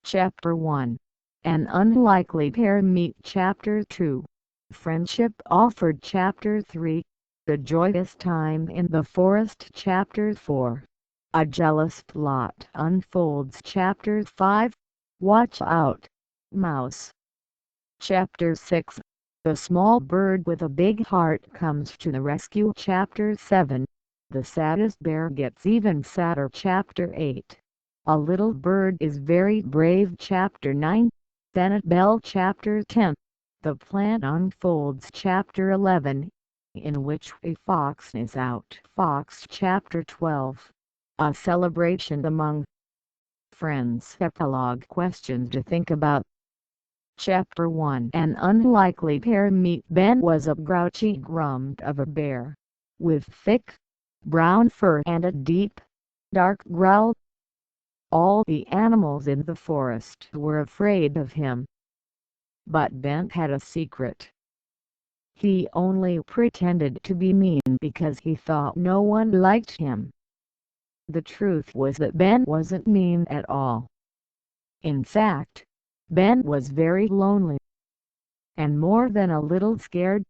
Chapter 1. An Unlikely Pair Meet. Chapter 2. Friendship Offered. Chapter 3. A Joyous Time in the Forest. Chapter 4. A Jealous Plot Unfolds. Chapter 5. Watch Out, Mouse. Chapter 6. The Small Bird with a Big Heart Comes to the Rescue. Chapter 7. The Saddest Bear Gets Even Sadder. Chapter 8. A Little Bird is Very Brave. Chapter 9. Senate Bell. Chapter 10. The Plan Unfolds. Chapter 11. In which a fox is out. Fox. Chapter 12. A Celebration Among Friends. Epilogue. Questions to think about. Chapter 1. An Unlikely Pair Meet. Ben was a grouchy grump of a bear, with thick, brown fur and a deep, dark growl. All the animals in the forest were afraid of him. But Ben had a secret. He only pretended to be mean because he thought no one liked him. The truth was that Ben wasn't mean at all. In fact, Ben was very lonely, and more than a little scared.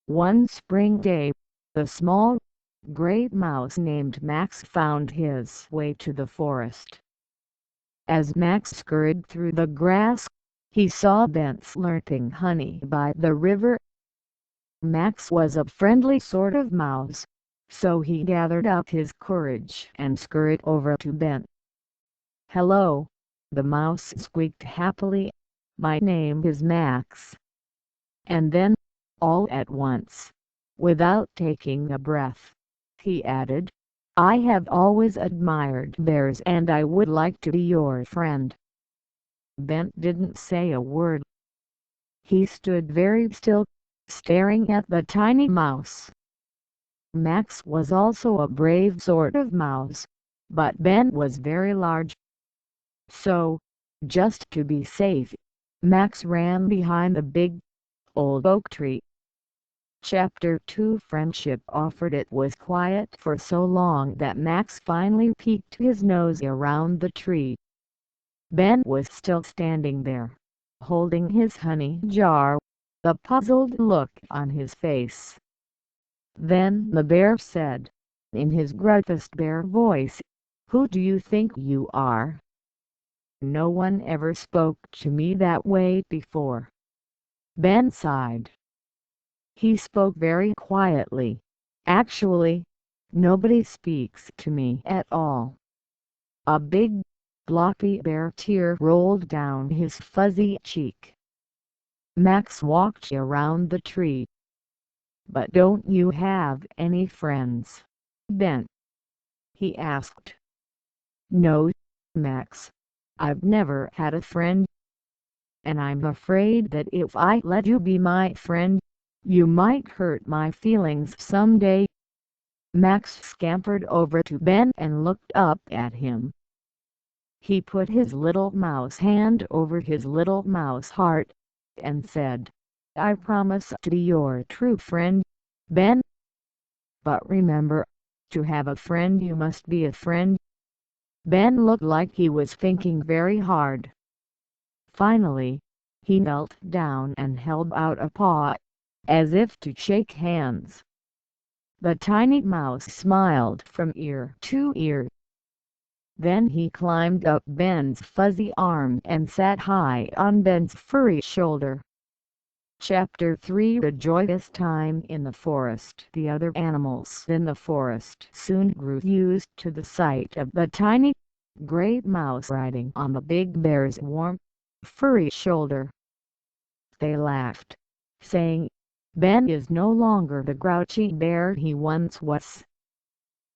One spring day, the small, gray mouse named Max found his way to the forest. As Max scurried through the grass, he saw Ben slurping honey by the river. Max was a friendly sort of mouse, so he gathered up his courage and scurried over to Ben. "Hello," the mouse squeaked happily. "My name is Max." And then, all at once, without taking a breath, he added, "I have always admired bears and I would like to be your friend." Ben didn't say a word. He stood very still, staring at the tiny mouse. Max was also a brave sort of mouse, but Ben was very large. So, just to be safe, Max ran behind the big, old oak tree. Chapter 2. Friendship Offered. It was quiet for so long that Max finally peeked his nose around the tree. Ben was still standing there, holding his honey jar, a puzzled look on his face. Then the bear said, in his gruffest bear voice, "Who do you think you are? No one ever spoke to me that way before." Ben sighed. He spoke very quietly. "Actually, nobody speaks to me at all." A big, floppy bear tear rolled down his fuzzy cheek. Max walked around the tree. "But don't you have any friends, Ben?" he asked. "No, Max. I've never had a friend. And I'm afraid that if I let you be my friend, you might hurt my feelings someday." Max scampered over to Ben and looked up at him. He put his little mouse hand over his little mouse heart, and said, "I promise to be your true friend, Ben. But remember, to have a friend you must be a friend." Ben looked like he was thinking very hard. Finally, he knelt down and held out a paw, as if to shake hands. The tiny mouse smiled from ear to ear. Then he climbed up Ben's fuzzy arm and sat high on Ben's furry shoulder. Chapter 3. A Joyous Time in the Forest. The other animals in the forest soon grew used to the sight of the tiny, gray mouse riding on the big bear's warm, furry shoulder. They laughed, saying, "Ben is no longer the grouchy bear he once was.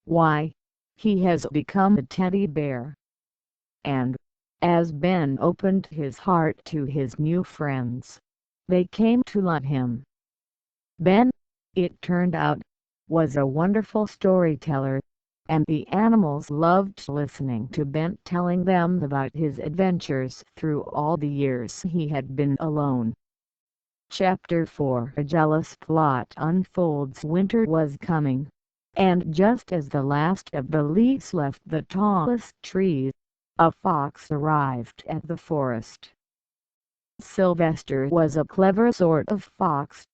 Why, he has become a teddy bear." And, as Ben opened his heart to his new friends, they came to love him. Ben, it turned out, was a wonderful storyteller, and the animals loved listening to Ben telling them about his adventures through all the years he had been alone. Chapter 4. A Jealous Plot Unfolds. Winter was coming, and just as the last of the leaves left the tallest trees, a fox arrived at the forest. Sylvester was a clever sort of fox.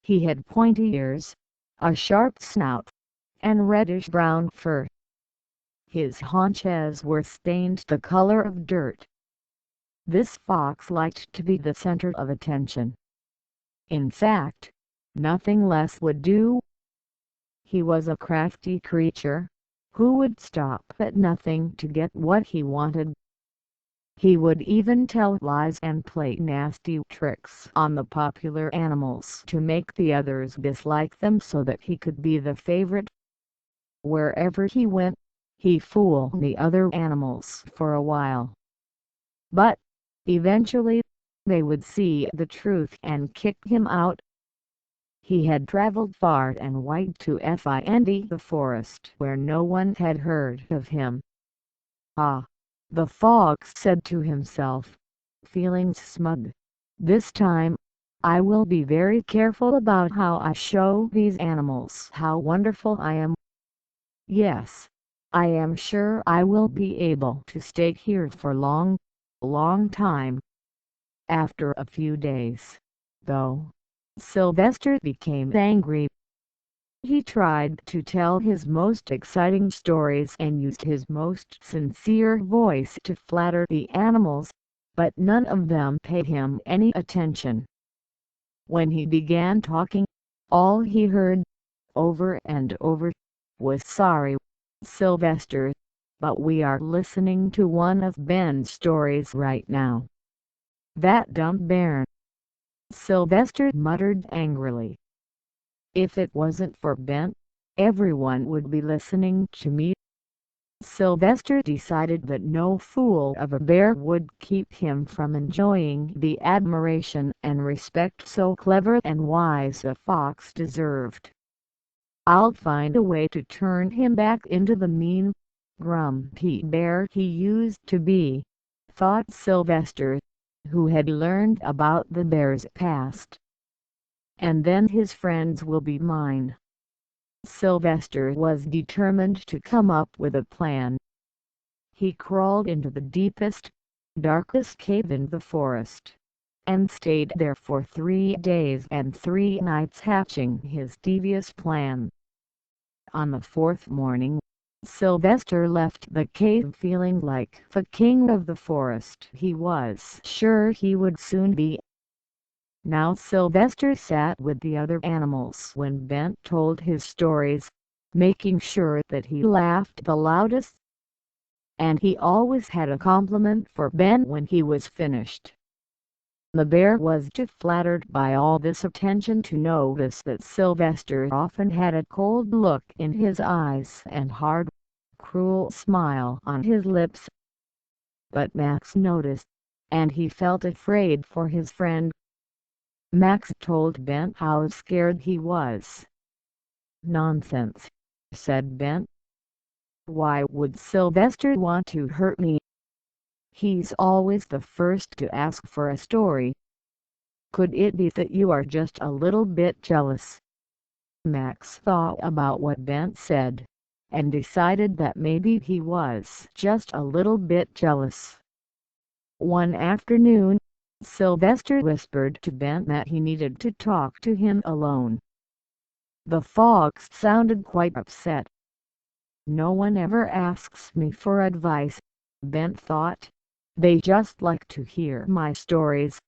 He had pointy ears, a sharp snout, and reddish-brown fur. His haunches were stained the color of dirt. This fox liked to be the center of attention. In fact, nothing less would do. He was a crafty creature, who would stop at nothing to get what he wanted. He would even tell lies and play nasty tricks on the popular animals to make the others dislike them so that he could be the favorite. Wherever he went, he fooled the other animals for a while. But, eventually, they would see the truth and kick him out. He had traveled far and wide to find the forest where no one had heard of him. Ah, the fox said to himself, feeling smug. This time, I will be very careful about how I show these animals how wonderful I am. Yes, I am sure I will be able to stay here for long time. After a few days, though, Sylvester became angry. He tried to tell his most exciting stories and used his most sincere voice to flatter the animals, but none of them paid him any attention. When he began talking, all he heard, over and over, was "Sorry, Sylvester, but we are listening to one of Ben's stories right now." "That dumb bear," Sylvester muttered angrily. "If it wasn't for Ben, everyone would be listening to me." Sylvester decided that no fool of a bear would keep him from enjoying the admiration and respect so clever and wise a fox deserved. "I'll find a way to turn him back into the mean, grumpy bear he used to be," thought Sylvester, who had learned about the bear's past. "And then his friends will be mine." Sylvester was determined to come up with a plan. He crawled into the deepest, darkest cave in the forest, and stayed there for 3 days and 3 nights hatching his devious plan. On the 4th morning, Sylvester left the cave feeling like the king of the forest he was sure he would soon be. Now Sylvester sat with the other animals when Ben told his stories, making sure that he laughed the loudest. And he always had a compliment for Ben when he was finished. The bear was too flattered by all this attention to notice that Sylvester often had a cold look in his eyes and hard, cruel smile on his lips. But Max noticed, and he felt afraid for his friend. Max told Ben how scared he was. "Nonsense," said Ben. "Why would Sylvester want to hurt me? He's always the first to ask for a story. Could it be that you are just a little bit jealous?" Max thought about what Ben said, and decided that maybe he was just a little bit jealous. One afternoon, Sylvester whispered to Ben that he needed to talk to him alone. The fox sounded quite upset. "No one ever asks me for advice," Ben thought. "They just like to hear my stories."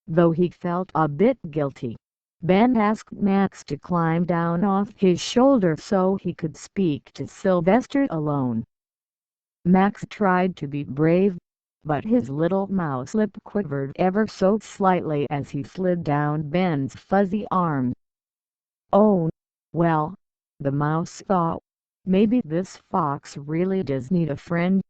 Though he felt a bit guilty, Ben asked Max to climb down off his shoulder so he could speak to Sylvester alone. Max tried to be brave, but his little mouse lip quivered ever so slightly as he slid down Ben's fuzzy arm. "Oh, well," the mouse thought, "maybe this fox really does need a friend."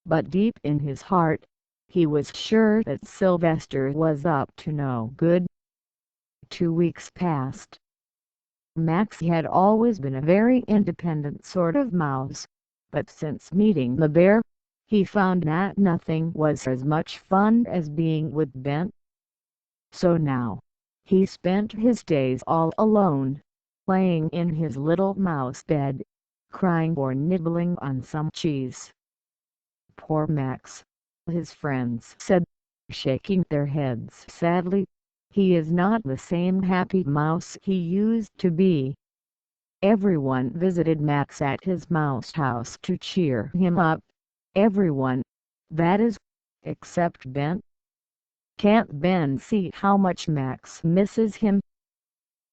But deep in his heart, he was sure that Sylvester was up to no good. 2 weeks passed. Max had always been a very independent sort of mouse, but since meeting the bear, he found that nothing was as much fun as being with Ben. So now, he spent his days all alone, laying in his little mouse bed, crying or nibbling on some cheese. poor Max," his friends said, shaking their heads sadly. "He is not the same happy mouse he used to be." Everyone visited Max at his mouse house to cheer him up. Everyone, that is, except Ben. Can't Ben see how much Max misses him?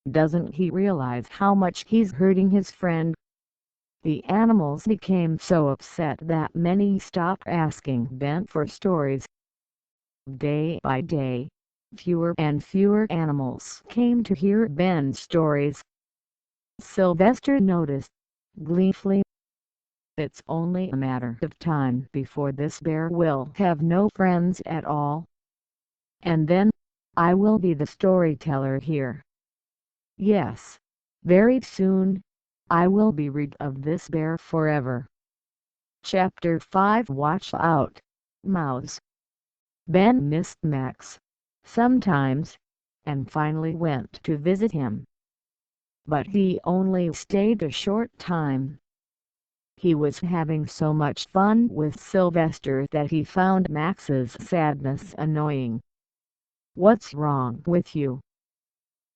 Doesn't he realize how much he's hurting his friend? The animals became so upset that many stopped asking Ben for stories. Day by day, fewer and fewer animals came to hear Ben's stories. Sylvester noticed, gleefully, "It's only a matter of time before this bear will have no friends at all. And then, I will be the storyteller here. Yes, very soon, I will be rid of this bear forever." Chapter 5 Watch Out, Mouse. Ben missed Max, sometimes, and finally went to visit him. But he only stayed a short time. He was having so much fun with Sylvester that he found Max's sadness annoying. "What's wrong with you?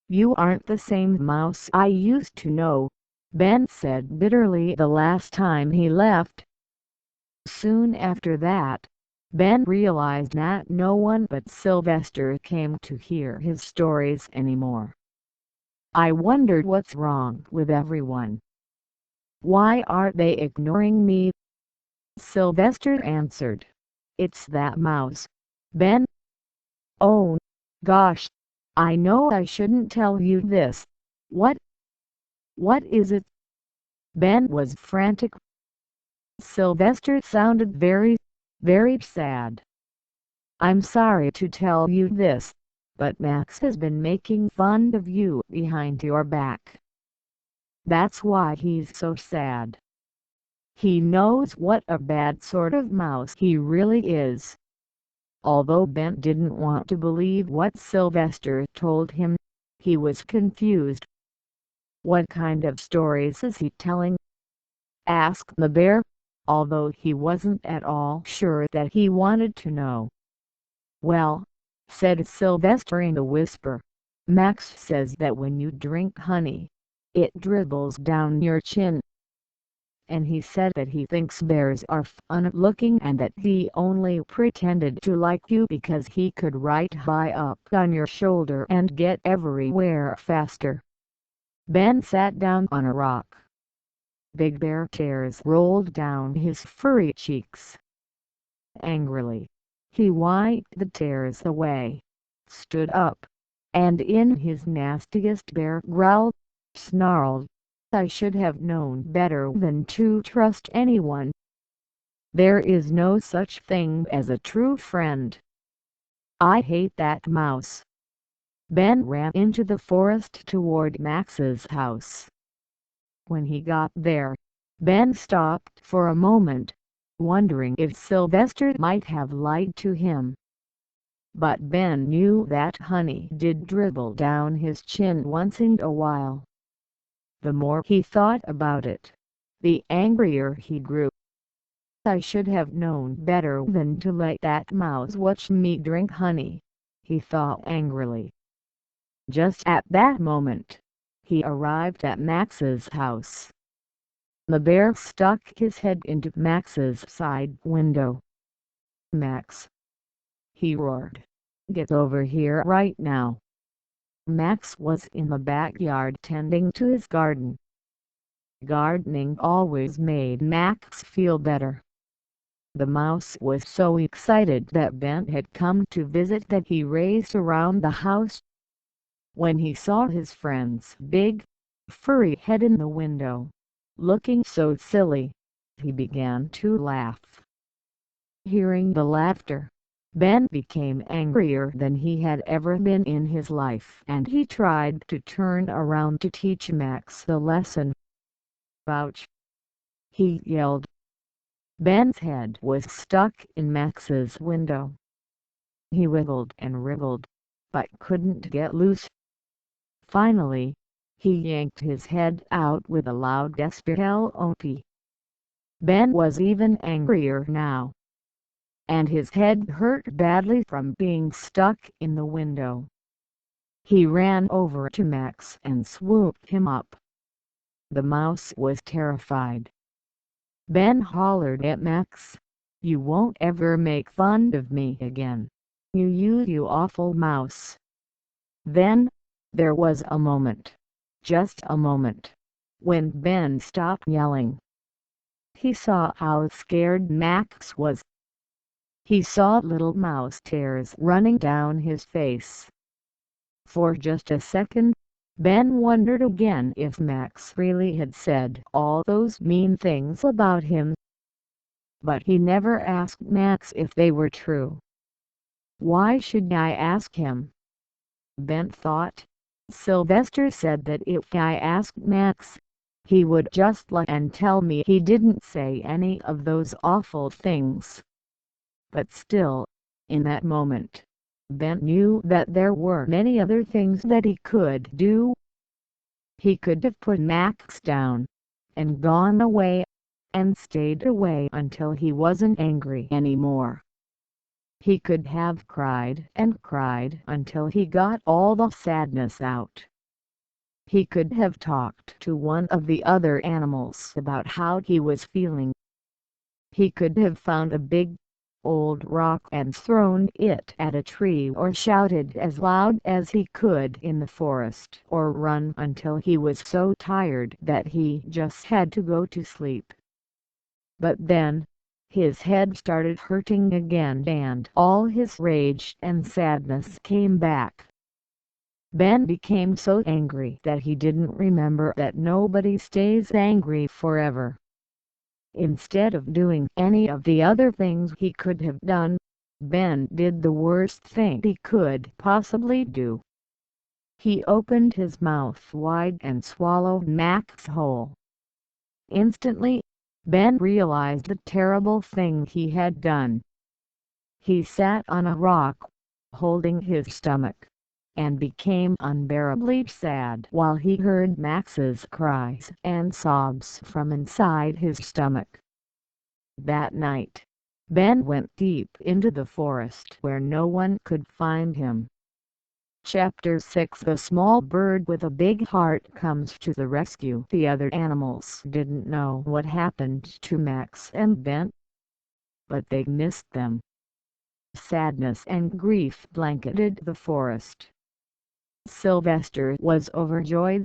You aren't the same mouse I used to know," Ben said bitterly the last time he left. Soon after that, Ben realized that no one but Sylvester came to hear his stories anymore. "I wonder what's wrong with everyone. Why are they ignoring me?" Sylvester answered. "It's that mouse, Ben." "Oh, gosh, I know I shouldn't tell you this. What is it?" Ben was frantic. Sylvester sounded very, very sad. "I'm sorry to tell you this, but Max has been making fun of you behind your back. That's why he's so sad. He knows what a bad sort of mouse he really is." Although Ben didn't want to believe what Sylvester told him, he was confused. "What kind of stories is he telling?" asked the bear, although he wasn't at all sure that he wanted to know. "Well," said Sylvester in a whisper, "Max says that when you drink honey, it dribbles down your chin. And he said that he thinks bears are fun-looking and that he only pretended to like you because he could ride high up on your shoulder and get everywhere faster." Ben sat down on a rock. Big bear tears rolled down his furry cheeks. Angrily, he wiped the tears away, stood up, and in his nastiest bear growl, snarled, "I should have known better than to trust anyone. There is no such thing as a true friend. I hate that mouse." Ben ran into the forest toward Max's house. When he got there, Ben stopped for a moment, wondering if Sylvester might have lied to him. But Ben knew that honey did dribble down his chin once in a while. The more he thought about it, the angrier he grew. "I should have known better than to let that mouse watch me drink honey," he thought angrily. Just at that moment, he arrived at Max's house. The bear stuck his head into Max's side window. "Max," he roared, "get over here right now." Max was in the backyard tending to his garden. Gardening always made Max feel better. The mouse was so excited that Ben had come to visit that he raced around the house. When he saw his friend's big, furry head in the window, looking so silly, he began to laugh. Hearing the laughter, Ben became angrier than he had ever been in his life and he tried to turn around to teach Max the lesson. "Ouch!" he yelled. Ben's head was stuck in Max's window. He wiggled and wriggled, but couldn't get loose. Finally, he yanked his head out with a loud "Help!" Ben was even angrier now. and his head hurt badly from being stuck in the window. He ran over to Max and swooped him up. The mouse was terrified. Ben hollered at Max, "You won't ever make fun of me again. You awful mouse." Then, there was a moment, just a moment, when Ben stopped yelling. He saw how scared Max was. He saw little mouse tears running down his face. For just a second, Ben wondered again if Max really had said all those mean things about him. But he never asked Max if they were true. Why should I ask him? Ben thought. Sylvester said that if I asked Max, he would just lie and tell me he didn't say any of those awful things. But still, in that moment, Ben knew that there were many other things that he could do. He could have put Max down, and gone away, and stayed away until he wasn't angry anymore. He could have cried and cried until he got all the sadness out. He could have talked to one of the other animals about how he was feeling. He could have found a big, old rock and thrown it at a tree, or shouted as loud as he could in the forest, or run until he was so tired that he just had to go to sleep. But then, his head started hurting again and all his rage and sadness came back. Ben became so angry that he didn't remember that nobody stays angry forever. Instead of doing any of the other things he could have done, Ben did the worst thing he could possibly do. He opened his mouth wide and swallowed Max whole. Instantly, Ben realized the terrible thing he had done. He sat on a rock, holding his stomach, and became unbearably sad while he heard Max's cries and sobs from inside his stomach. That night, Ben went deep into the forest where no one could find him. Chapter 6. The small bird with a big heart comes to the rescue. The other animals didn't know what happened to Max and Ben, but they missed them. Sadness and grief blanketed the forest. Sylvester was overjoyed.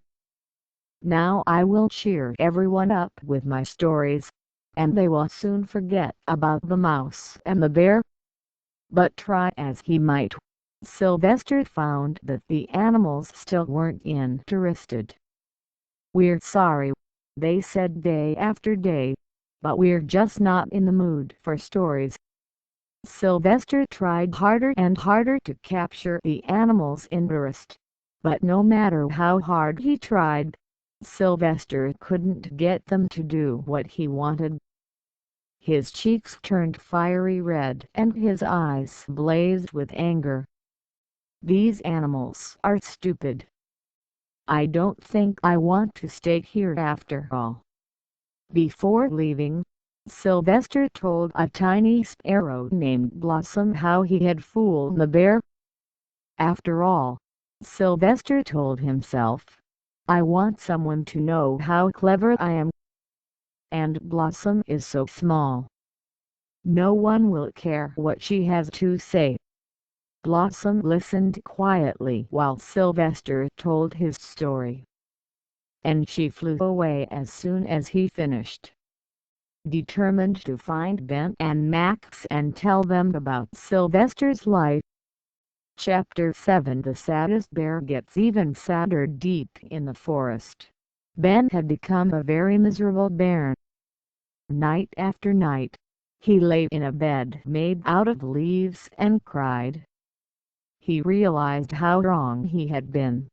"Now I will cheer everyone up with my stories, and they will soon forget about the mouse and the bear." But try as he might, Sylvester found that the animals still weren't interested. "We're sorry," they said day after day, "but we're just not in the mood for stories." Sylvester tried harder and harder to capture the animals' interest, but no matter how hard he tried, Sylvester couldn't get them to do what he wanted. His cheeks turned fiery red and his eyes blazed with anger. "These animals are stupid. I don't think I want to stay here after all." Before leaving, Sylvester told a tiny sparrow named Blossom how he had fooled the bear. After all, Sylvester told himself, "I want someone to know how clever I am. And Blossom is so small. No one will care what she has to say." Blossom listened quietly while Sylvester told his story, and she flew away as soon as he finished, determined to find Ben and Max and tell them about Sylvester's life. Chapter 7. The saddest bear gets even sadder. Deep in the forest, Ben had become a very miserable bear. Night after night, he lay in a bed made out of leaves and cried. He realized how wrong he had been.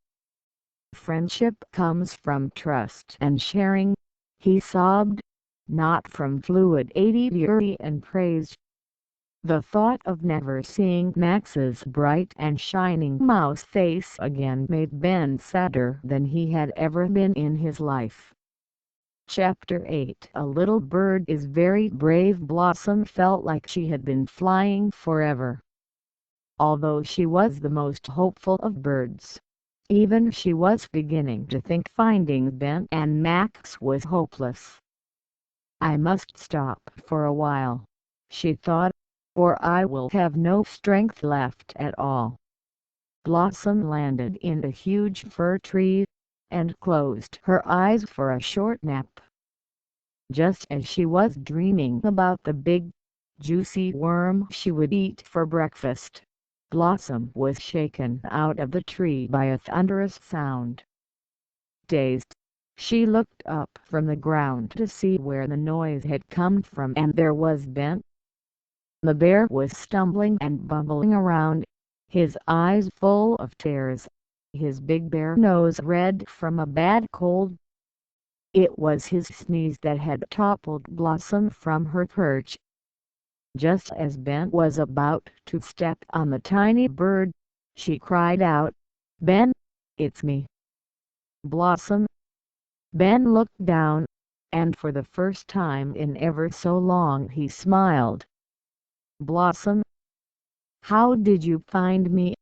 "Friendship comes from trust and sharing," he sobbed, "not from fluidity and praise." The thought of never seeing Max's bright and shining mouse face again made Ben sadder than he had ever been in his life. Chapter 8. A little bird is very brave. Blossom felt like she had been flying forever. Although she was the most hopeful of birds, even she was beginning to think finding Ben and Max was hopeless. "I must stop for a while," she thought, "or I will have no strength left at all." Blossom landed in a huge fir tree, and closed her eyes for a short nap. Just as she was dreaming about the big, juicy worm she would eat for breakfast, Blossom was shaken out of the tree by a thunderous sound. Dazed, she looked up from the ground to see where the noise had come from, and there was Ben. The bear was stumbling and bumbling around, his eyes full of tears, his big bare nose red from a bad cold. It was his sneeze that had toppled Blossom from her perch. Just as Ben was about to step on the tiny bird, she cried out, "Ben, it's me, Blossom." Ben looked down, and for the first time in ever so long he smiled. "Blossom, how did you find me?"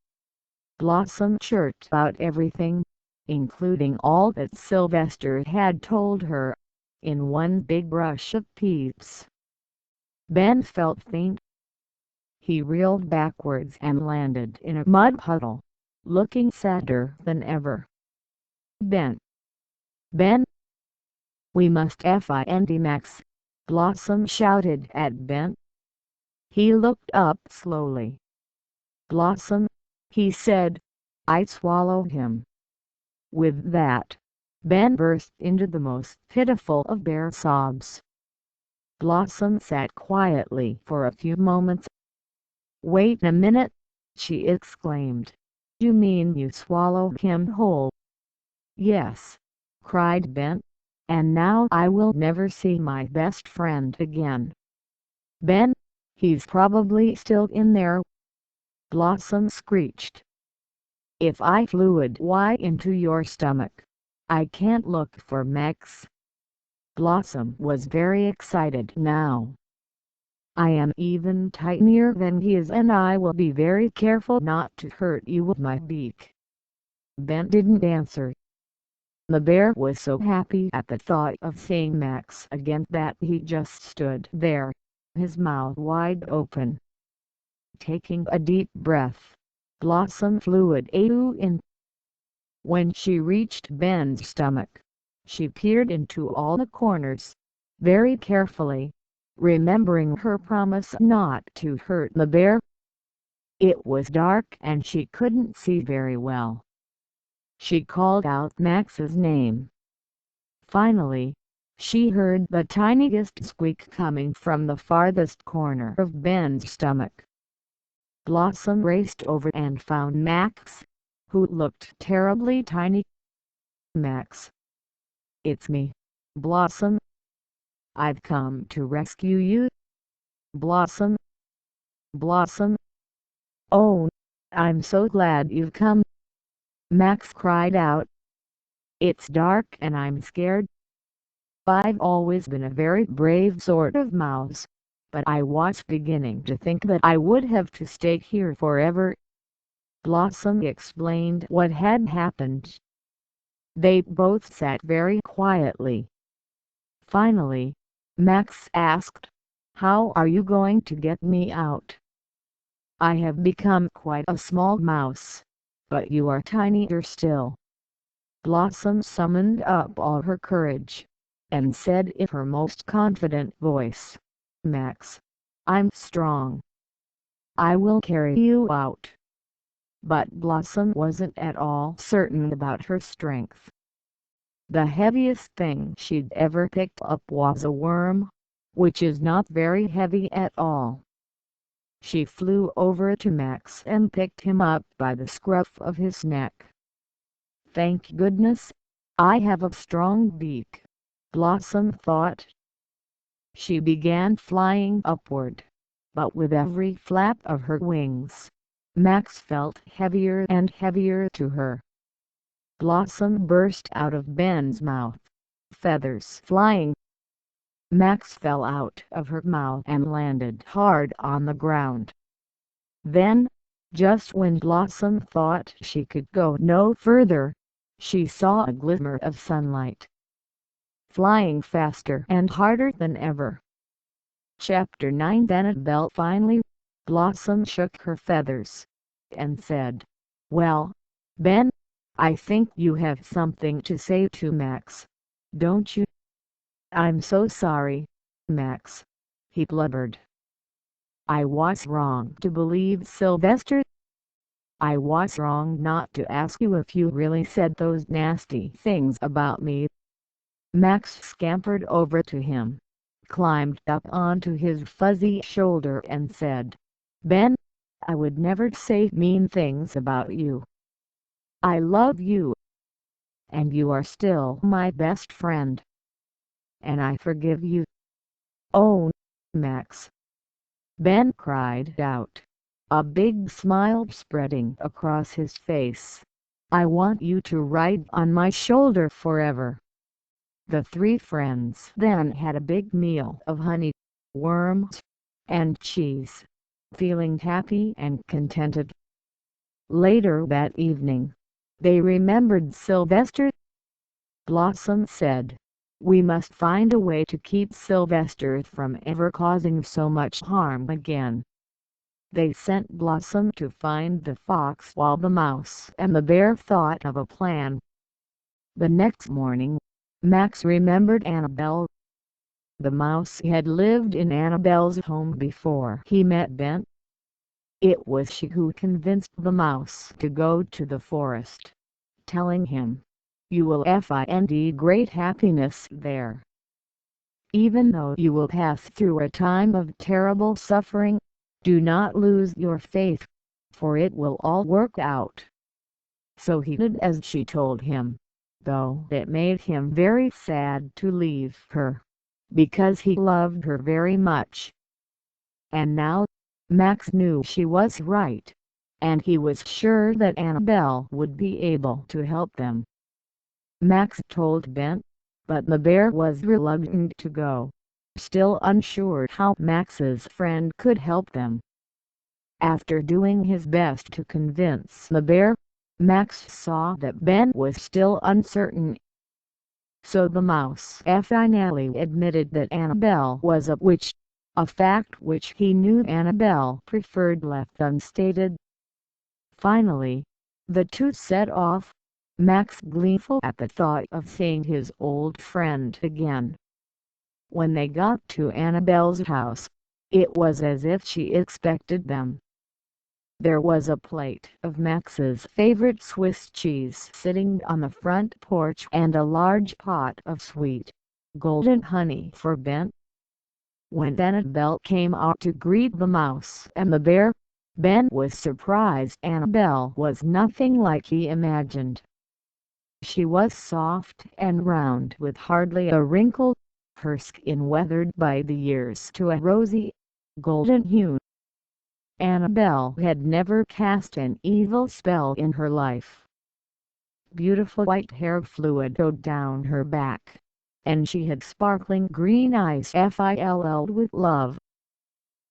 Blossom chirped about everything, including all that Sylvester had told her, in one big rush of peeps. Ben felt faint. He reeled backwards and landed in a mud puddle, looking sadder than ever. "Ben! Ben! We must find Max!" Blossom shouted at Ben. He looked up slowly. "Blossom," he said, "I swallowed him." With that, Ben burst into the most pitiful of bear sobs. Blossom sat quietly for a few moments. "Wait a minute," she exclaimed. "You mean you swallowed him whole?" "Yes," cried Ben, "and now I will never see my best friend again." "Ben, he's probably still in there," Blossom screeched. "If I fluid Y into your stomach, I can't look for Max." Blossom was very excited now. "I am even tinier than he is, and I will be very careful not to hurt you with my beak." Ben didn't answer. The bear was so happy at the thought of seeing Max again that he just stood there, his mouth wide open. Taking a deep breath, Blossom fluid in. When she reached Ben's stomach, she peered into all the corners, very carefully, remembering her promise not to hurt the bear. It was dark and she couldn't see very well. She called out Max's name. Finally, she heard the tiniest squeak coming from the farthest corner of Ben's stomach. Blossom raced over and found Max, who looked terribly tiny. "Max, it's me, Blossom. I've come to rescue you." "Blossom, Blossom. Oh, I'm so glad you've come," Max cried out. "It's dark and I'm scared. I've always been a very brave sort of mouse, but I was beginning to think that I would have to stay here forever." Blossom explained what had happened. They both sat very quietly. Finally, Max asked, "How are you going to get me out? I have become quite a small mouse, but you are tinier still." Blossom summoned up all her courage, and said in her most confident voice, "Max, I'm strong. I will carry you out." But Blossom wasn't at all certain about her strength. The heaviest thing she'd ever picked up was a worm, which is not very heavy at all. She flew over to Max and picked him up by the scruff of his neck. "Thank goodness, I have a strong beak," Blossom thought. She began flying upward, but with every flap of her wings, Max felt heavier and heavier to her. Blossom burst out of Ben's mouth. feathers flying. Max fell out of her mouth and landed hard on the ground. Then, just when Blossom thought she could go no further, she saw a glimmer of sunlight, flying faster and harder than ever. Chapter 9. Annabelle finally. Blossom shook her feathers and said, "Well, Ben, I think you have something to say to Max, don't you?" "I'm so sorry, Max," he blubbered. "I was wrong to believe Sylvester. I was wrong not to ask you if you really said those nasty things about me." Max scampered over to him, climbed up onto his fuzzy shoulder and said, "Ben, I would never say mean things about you. I love you, and you are still my best friend. And I forgive you." "Oh, Max," Ben cried out, a big smile spreading across his face. "I want you to ride on my shoulder forever." The three friends then had a big meal of honey, worms, and cheese, feeling happy and contented. Later that evening, they remembered Sylvester. Blossom said, "We must find a way to keep Sylvester from ever causing so much harm again." They sent Blossom to find the fox while the mouse and the bear thought of a plan. The next morning, Max remembered Annabelle. The mouse had lived in Annabelle's home before he met Ben. It was she who convinced the mouse to go to the forest, telling him, "You will find great happiness there. Even though you will pass through a time of terrible suffering, do not lose your faith, for it will all work out." So he did as she told him, though it made him very sad to leave her, because he loved her very much. And now, Max knew she was right, and he was sure that Annabelle would be able to help them. Max told Ben, but the bear was reluctant to go, still unsure how Max's friend could help them. After doing his best to convince the bear, Max saw that Ben was still uncertain. So the mouse finally admitted that Annabelle was a witch, a fact which he knew Annabelle preferred left unstated. Finally, the two set off, Max gleeful at the thought of seeing his old friend again. When they got to Annabelle's house, it was as if she expected them. There was a plate of Max's favorite Swiss cheese sitting on the front porch and a large pot of sweet, golden honey for Ben. When Annabelle came out to greet the mouse and the bear, Ben was surprised. Annabelle was nothing like he imagined. She was soft and round with hardly a wrinkle, her skin weathered by the years to a rosy, golden hue. Annabelle had never cast an evil spell in her life. Beautiful white hair flowed down her back, and she had sparkling green eyes filled with love.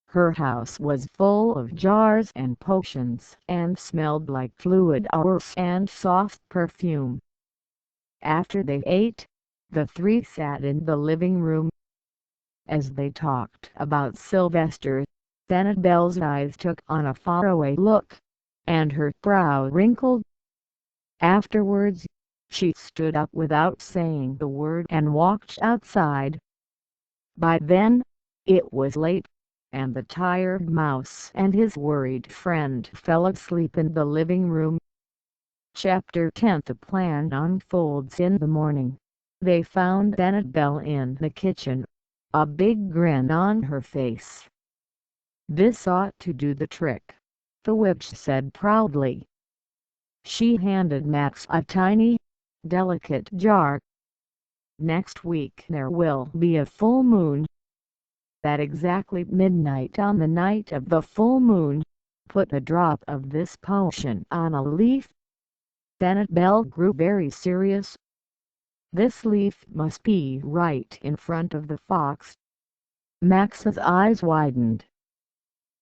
Her house was full of jars and potions and smelled like fluid hours and soft perfume. After they ate, the three sat in the living room. As they talked about Sylvester, Annabelle's eyes took on a faraway look, and her brow wrinkled. Afterwards, she stood up without saying a word and walked outside. By then, it was late, and the tired mouse and his worried friend fell asleep in the living room. Chapter 10. The plan unfolds. In the morning, they found Annabelle in the kitchen, a big grin on her face. "This ought to do the trick," the witch said proudly. She handed Max a tiny, delicate jar. "Next week there will be a full moon. At exactly midnight on the night of the full moon, put a drop of this potion on a leaf." Annabelle grew very serious. This leaf must be right in front of the fox. Max's eyes widened.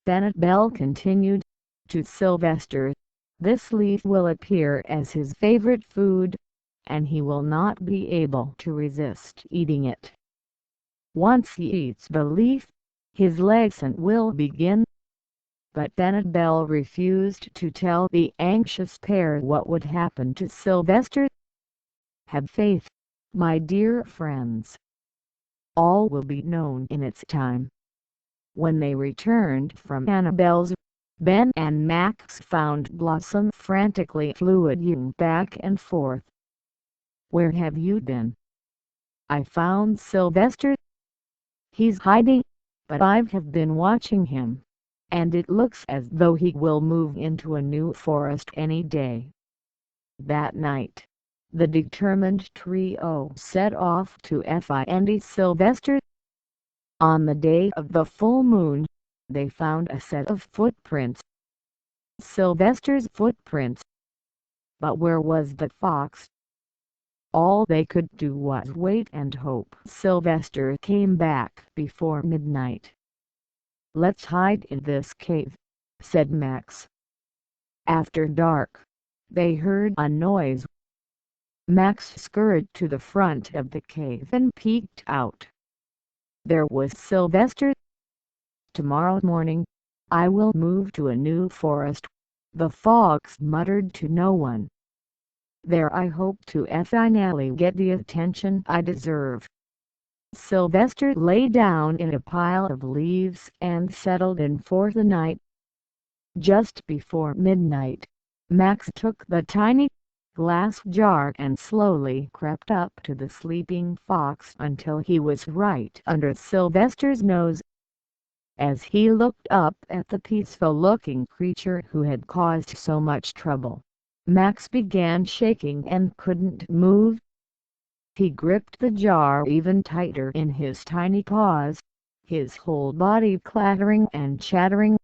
Then Annabelle continued, to Sylvester, this leaf will appear as his favorite food, and he will not be able to resist eating it. Once he eats the leaf, his lesson will begin. But Annabelle refused to tell the anxious pair what would happen to Sylvester. Have faith, my dear friends. All will be known in its time. When they returned from Annabelle's, Ben and Max found Blossom frantically fluting back and forth. Where have you been? I found Sylvester. He's hiding, but I have been watching him, and it looks as though he will move into a new forest any day. That night, the determined trio set off to find Sylvester. On the day of the full moon, they found a set of footprints. Sylvester's footprints. But where was the fox? All they could do was wait and hope Sylvester came back before midnight. Let's hide in this cave, said Max. After dark, they heard a noise. Max scurried to the front of the cave and peeked out. There was Sylvester. Tomorrow morning, I will move to a new forest, the fox muttered to no one. There I hope to finally get the attention I deserve. Sylvester lay down in a pile of leaves and settled in for the night. Just before midnight, Max took the tiny glass jar and slowly crept up to the sleeping fox until he was right under Sylvester's nose. As he looked up at the peaceful-looking creature who had caused so much trouble, Max began shaking and couldn't move. He gripped the jar even tighter in his tiny paws, his whole body clattering and chattering.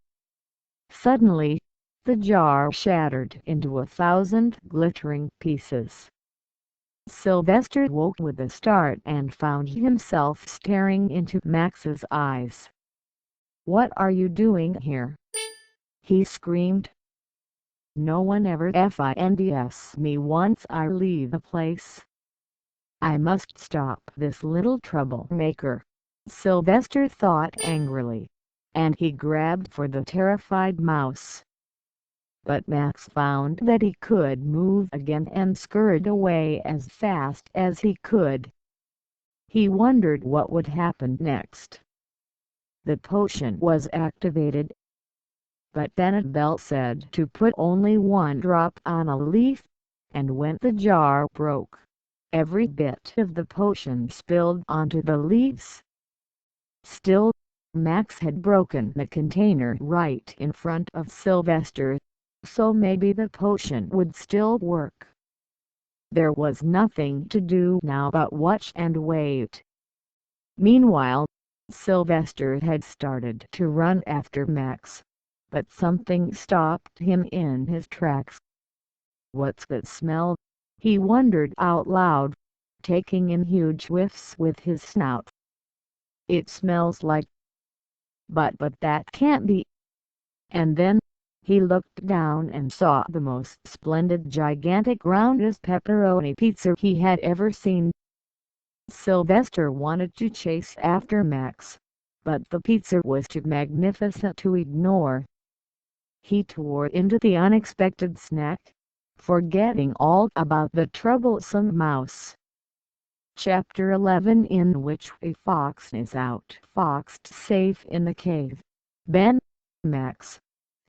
Suddenly, the jar shattered into 1,000 glittering pieces. Sylvester woke with a start and found himself staring into Max's eyes. "What are you doing here?" he screamed. "No one ever finds me once I leave a place. I must stop this little troublemaker," Sylvester thought angrily, and he grabbed for the terrified mouse. But Max found that he could move again and scurried away as fast as he could. He wondered what would happen next. The potion was activated, but Annabelle said to put only one drop on a leaf, and when the jar broke, every bit of the potion spilled onto the leaves. Still, Max had broken the container right in front of Sylvester, so maybe the potion would still work. There was nothing to do now but watch and wait. Meanwhile, Sylvester had started to run after Max, but something stopped him in his tracks. "What's that smell?" he wondered out loud, taking in huge whiffs with his snout. "It smells like... but that can't be..." And then, he looked down and saw the most splendid gigantic roundest pepperoni pizza he had ever seen. Sylvester wanted to chase after Max, but the pizza was too magnificent to ignore. He tore into the unexpected snack, forgetting all about the troublesome mouse. Chapter 11, in which a fox is outfoxed safe in the cave. Ben, Max,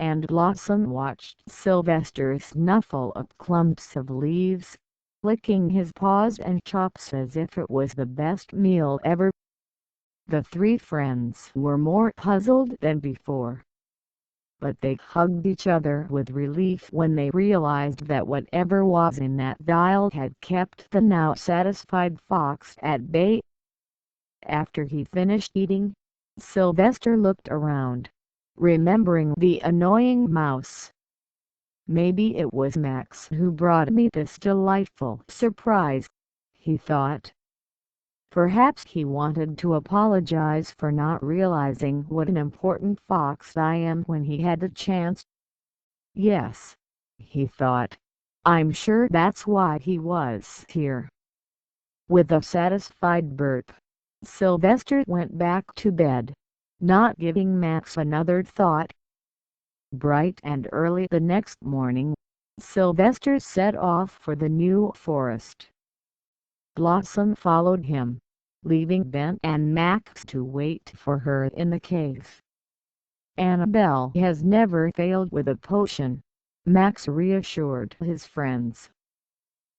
and Blossom watched Sylvester snuffle up clumps of leaves, licking his paws and chops as if it was the best meal ever. The three friends were more puzzled than before, but they hugged each other with relief when they realized that whatever was in that dial had kept the now satisfied fox at bay. After he finished eating, Sylvester looked around, remembering the annoying mouse. "Maybe it was Max who brought me this delightful surprise," he thought. Perhaps he wanted to apologize for not realizing what an important fox I am when he had the chance. Yes, he thought, I'm sure that's why he was here. With a satisfied burp, Sylvester went back to bed, not giving Max another thought. Bright and early the next morning, Sylvester set off for the new forest. Blossom followed him, leaving Ben and Max to wait for her in the cave. Annabelle has never failed with a potion, Max reassured his friends.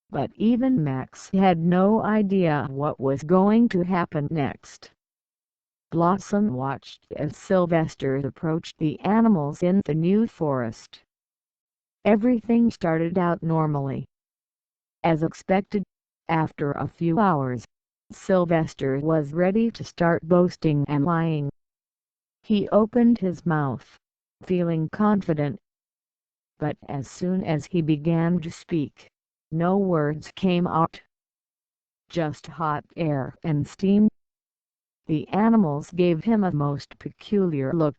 But even Max had no idea what was going to happen next. Blossom watched as Sylvester approached the animals in the new forest. Everything started out normally. As expected, after a few hours, Sylvester was ready to start boasting and lying. He opened his mouth, feeling confident. But as soon as he began to speak, no words came out. Just hot air and steam. The animals gave him a most peculiar look.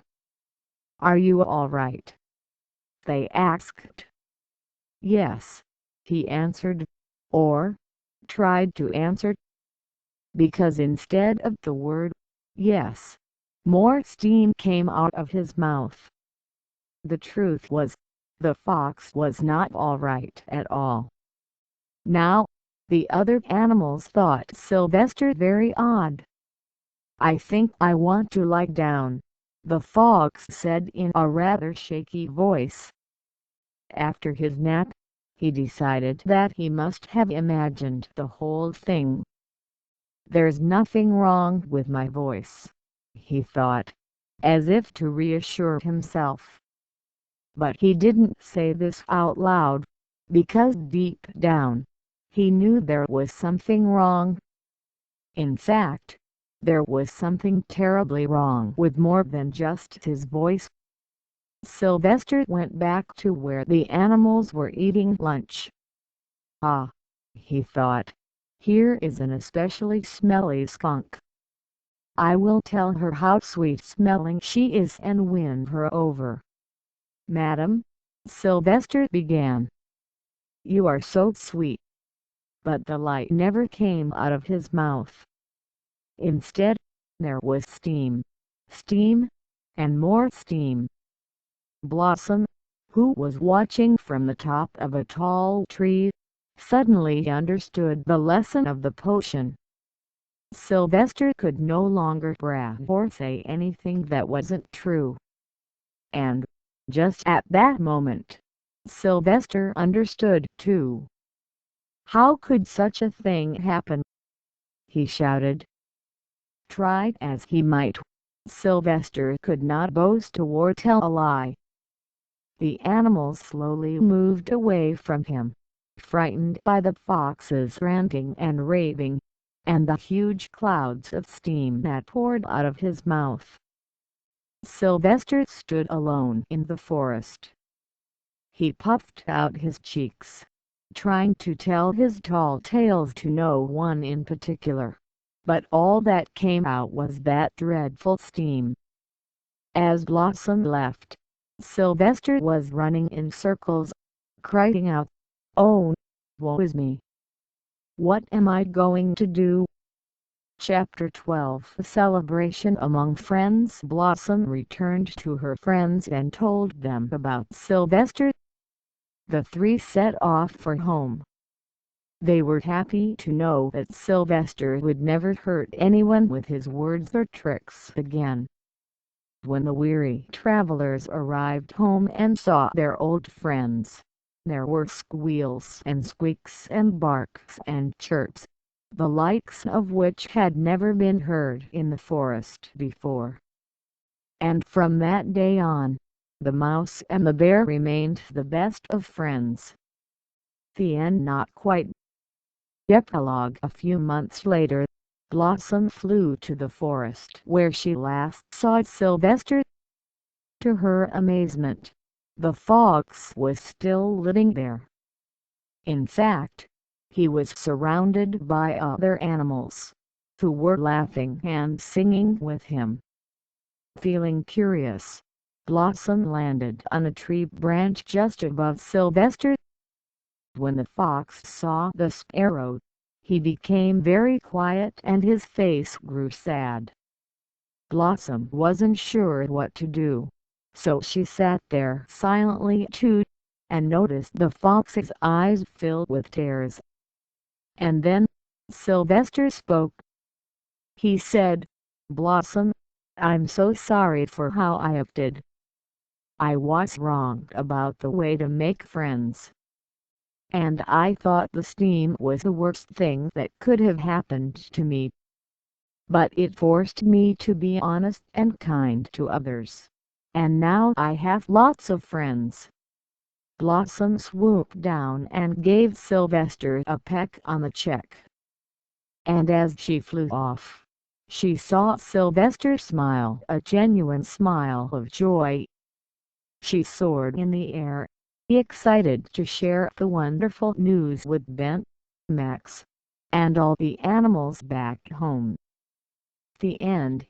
"Are you all right?" they asked. "Yes," he answered, or tried to answer, because instead of the word yes, more steam came out of his mouth. The truth was, the fox was not all right at all. Now, the other animals thought Sylvester very odd. "I think I want to lie down," the fox said in a rather shaky voice. After his nap, he decided that he must have imagined the whole thing. "There's nothing wrong with my voice," he thought, as if to reassure himself. But he didn't say this out loud, because deep down, he knew there was something wrong. In fact, there was something terribly wrong with more than just his voice. Sylvester went back to where the animals were eating lunch. "Ah," he thought, "here is an especially smelly skunk. I will tell her how sweet-smelling she is and win her over." "Madam," Sylvester began, "you are so sweet." But the light never came out of his mouth. Instead, there was steam, steam, and more steam. Blossom, who was watching from the top of a tall tree, suddenly understood the lesson of the potion. Sylvester could no longer brag or say anything that wasn't true. And, just at that moment, Sylvester understood too. How could such a thing happen? He shouted. Try as he might, Sylvester could not boast or tell a lie. The animals slowly moved away from him, frightened by the fox's ranting and raving, and the huge clouds of steam that poured out of his mouth. Sylvester stood alone in the forest. He puffed out his cheeks, trying to tell his tall tales to no one in particular, but all that came out was that dreadful steam. As Blossom left, Sylvester was running in circles, crying out, "Oh, woe is me! What am I going to do?" Chapter 12 A celebration among friends. Blossom returned to her friends and told them about Sylvester. The three set off for home. They were happy to know that Sylvester would never hurt anyone with his words or tricks again. When the weary travelers arrived home and saw their old friends, there were squeals and squeaks and barks and chirps, the likes of which had never been heard in the forest before. And from that day on, the mouse and the bear remained the best of friends. The end. Not quite. Epilogue. A few months later, Blossom flew to the forest where she last saw Sylvester. To her amazement, the fox was still living there. In fact, he was surrounded by other animals, who were laughing and singing with him. Feeling curious, Blossom landed on a tree branch just above Sylvester. When the fox saw the sparrow, he became very quiet and his face grew sad. Blossom wasn't sure what to do, so she sat there silently too, and noticed the fox's eyes fill with tears. And then, Sylvester spoke. He said, "Blossom, I'm so sorry for how I acted. I was wrong about the way to make friends. And I thought the steam was the worst thing that could have happened to me. But it forced me to be honest and kind to others. And now I have lots of friends." Blossom swooped down and gave Sylvester a peck on the cheek. And as she flew off, she saw Sylvester smile, a genuine smile of joy. She soared in the air, excited to share the wonderful news with Ben, Max, and all the animals back home. The end.